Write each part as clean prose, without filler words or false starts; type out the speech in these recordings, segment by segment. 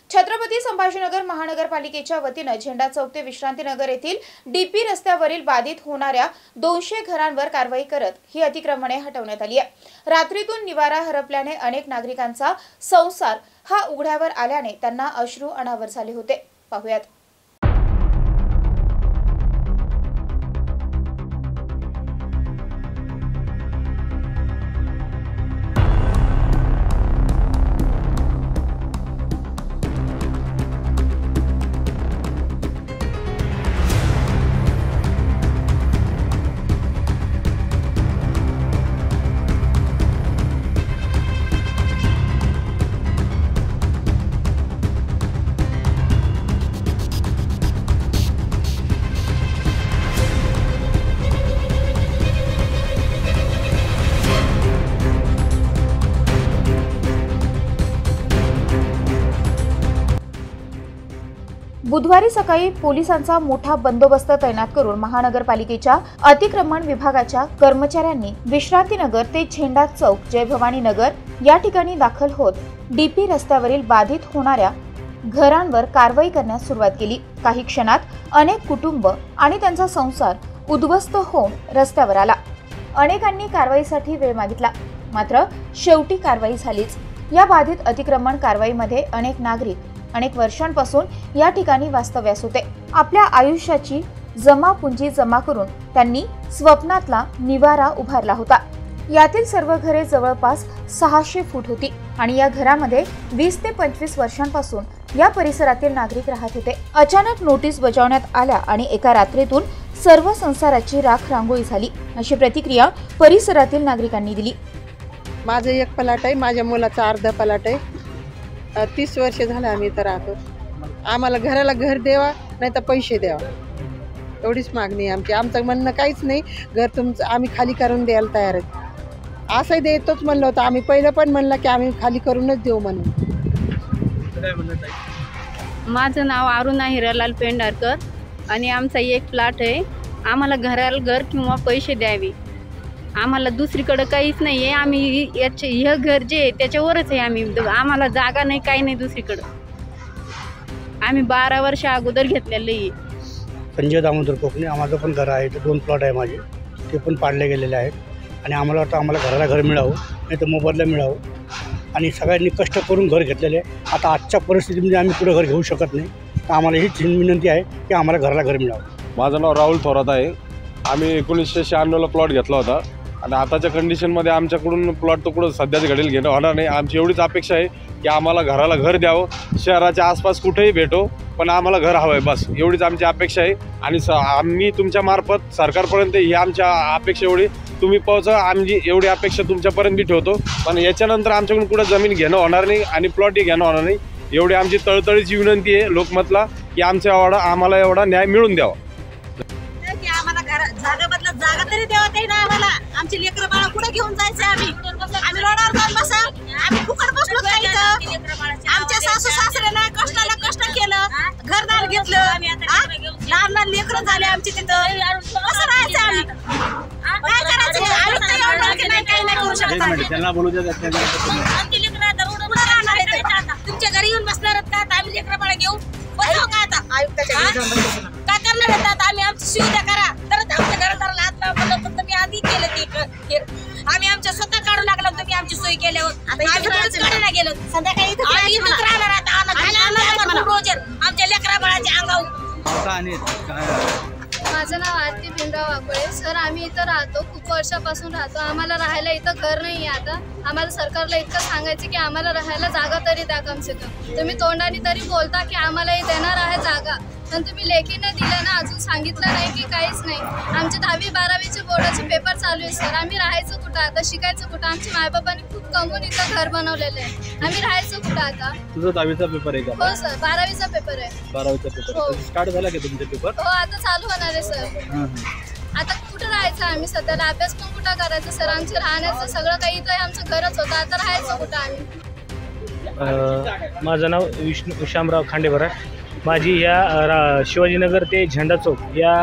छत्रपती संभाजीनगर महानगरपालिकेच्या वतीने झेंडा चौक ते विश्रांतीनगर येथील डीपी रस्त्यावरील बाधित होणाऱ्या 200 घरांवर कारवाई करत ही अतिक्रमणे हटवण्यात आली आहे। रात्रीतून निवारा हरपल्याने अनेक नागरिकांचा संसार हा उघड्यावर आल्याने त्यांना अश्रू अनावर झाले होते। पाहूयात। बुधवारी सकाळी पोलिसांचा मोठा बंदोबस्त तैनात करून महानगरपालिकेच्या अतिक्रमण विभागाच्या कर्मचाऱ्यांनी विश्रांतीनगर ते झेंडा चौक जय भवानी नगर या ठिकाणी दाखल होत डीपी रस्त्यावरील बाधित होणाऱ्या घरांवर कारवाई करण्यास सुरुवात केली। काही क्षणात अनेक कुटुंब आणि त्यांचा संसार उद्ध्वस्त होऊन रस्त्यावर आला। अनेकांनी कारवाईसाठी वेळ मागितला, मात्र शेवटी कारवाई झालीच। या बाधित अतिक्रमण कारवाईमध्ये अनेक नागरिक अनेक वर्षांपासून या ठिकाणी वास्तव्यास होते। आपल्या आयुष्याची जमापुंजी जमा करून त्यांनी स्वप्नातला निवारा उभारला होता। यातील सर्व घरे जवळपास 600 फूट होती आणि या घरामध्ये 20 ते 25 वर्षांपासून या परिसरातील नागरिक राहत होते। अचानक नोटीस बजावण्यात आल्या आणि एका रात्रीतून सर्व संसाराची राख रांगोळी झाली, अशी प्रतिक्रिया परिसरातील नागरिकांनी दिली। माझं एक पलाट आहे, माझ्या मुलाचा अर्धा पलाट आहे। 30 वर्ष झालं आम्ही इथं राहतो। आम्हाला घराला घर द्यावा, नाही तर पैसे द्यावा, एवढीच मागणी आहे आमची। आमचं म्हणणं काहीच नाही, घर तुमचं आम्ही खाली करून द्यायला तयार आहेत। असंही देतोच म्हणलं होतं आम्ही, पहिलं पण म्हणलं की आम्ही खाली करूनच देऊ म्हणून। माझं नाव अरुणा हिरालाल पेंढारकर आणि आमचा एक प्लॉट आहे। आम्हाला घराला घर किंवा पैसे द्यावे, आम्हाला दुसरीकडे काहीच नाही आहे। आम्ही हे घर जे आहे त्याच्यावरच आहे आम्ही, आम्हाला जागा नाही, काही नाही दुसरीकडं। आम्ही 12 वर्ष अगोदर घेतलेलं आहे। संजय दामोदर कोकणे, माझं पण घर आहे, 2 प्लॉट आहे माझे, ते पण पाडले गेलेले आहेत आणि आम्हाला वाटतं आम्हाला घराला घर मिळावं, नाही तर मोबदला मिळावं आणि सगळ्यांनी कष्ट करून घर घेतलेले आहे। आता आजच्या परिस्थितीमध्ये आम्ही पुढे घर घेऊ शकत नाही, तर आम्हाला हीच विनंती आहे की आम्हाला घराला घर मिळावं। माझं नाव राहुल थोरात आहे। आम्ही 1996ला प्लॉट घेतला होता आणि आताच्या कंडिशनमध्ये आमच्याकडून प्लॉट तर कुठं सध्याच घडेल घेणं होणार नाही। आमची एवढीच अपेक्षा आहे की आम्हाला घराला घर द्यावं, शहराच्या आसपास कुठेही भेटो, पण आम्हाला घर हवं आहे, बस एवढीच आमची अपेक्षा आहे। आणि आम्ही तुमच्या मार्फत सरकारपर्यंत ही आमच्या अपेक्षा एवढी तुम्ही पोहोचा, आमची एवढी अपेक्षा तुमच्यापर्यंत बी ठेवतो। पण याच्यानंतर आमच्याकडून कुठं जमीन घेणं होणार नाही आणि प्लॉटही घेणं होणार नाही, एवढी आमची तळतळीची विनंती आहे लोकमतला की आम्हाला एवढा न्याय मिळून द्यावा। जागा तरी द्यावा ते ना आम्हाला। आमची लेकरं बाळा कुठे घेऊन जायचं? आम्ही रोडावर जाऊन बसा, आम्ही फुकट बसलो का इथं? आमच्या सासू सासऱ्याला कष्टाला कष्ट केलं, घरदार घेतलं, लहान लहान लेकरं झाले आमची तिथं। कसं राहायचं आम्ही? काय करायचं? आम्ही काही नाही करू शकत। तुमच्या घरी येऊन बसणार आहेत का? आम्ही लेकरं बाळा घेऊन बसलो का आता? काय करणार आहेत? आम्ही आमची सुविधा करा, तरच आमच्या घरादाराला हात लावा। तुम्ही आधी केलं ते, आम्ही आमच्या स्वतः काढू लागलो, तुम्ही आमची सोय केल्यावर आम्ही काढायला गेलो। संध्याकाळी इथंच राहणार आता रोज आमच्या लेकरा बाळाच्या अंगावर। माझं नाव आरती भिमराव वाकोळे सर। आम्ही इथं राहतो, खूप वर्षापासून राहतो। आम्हाला राहायला इथं घर नाही आहे। आता आम्हाला सरकारला इतकं सांगायचं की आम्हाला राहायला जागा तरी द्या, कम से कम। तुम्ही तोंडाने तरी बोलता की आम्हाला हे देणार आहे जागा, पण तुम्ही लेखी नाही दिलं ना, अजून सांगितलं नाही की काहीच नाही। आमचे 10वी 12वीचे बोर्डाचे पेपर चालू आहे सर। आम्ही राहायचं कुठं आता? शिकायचं कुठं? आमच्या मायबापांनी खूप कमवून इथं घर बनवलेलं आहे, आम्ही राहायचं कुठं आता? तुझा 10वीचा पेपर आहे का? हो सर, 12वीचा पेपर आहे। 12वीचा पेपर स्टार्ट झाला का तुमचा पेपर? हो, आता चालू होणार आहे सर। आता कुठं राहायचं आम्ही? सध्याला अभ्यास पण कुठं करायचं सर? आमचं राहण्याचं सगळं काही इथं आमचं घरच होतं, आता राहायचं कुठं आम्ही? माझं नाव विष्णू श्यामराव खांडेभरा। माझी या शिवाजीनगर ते झेंडा चौक या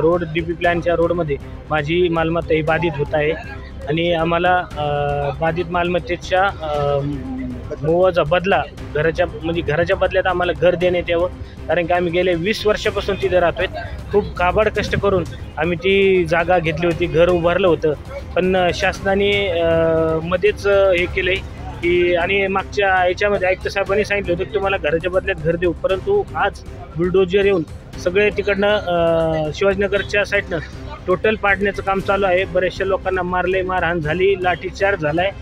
रोड डीपी प्लॅनच्या रोडमध्ये माझी मालमत्ता ही बाधित होत आहे आणि आम्हाला बाधित मालमत्तेच्या मोबाचा बदला घराच्या बदल्यात आम्हाला घर देण्यात यावं, कारण की आम्ही गेले 20 वर्षापासून तिथे राहतोय. खूप काबाड कष्ट करून आम्ही ती जागा घेतली होती, घर उभारलं होतं, पण शासनाने मध्येच हे केलं आहे की, आणि मागच्या याच्यामध्ये आयुक्त साहेबांनी सांगितलं होतं की तुम्हाला घराच्या बदल्यात घर देऊ, परंतु आज बुलडोजर येऊन सगळे तिकडनं शिवाजीनगरच्या साईडनं टोटल पाडण्याचं काम चालू आहे. बऱ्याचशा लोकांना मारहाण झाली, लाठीचार्ज झाला आहे.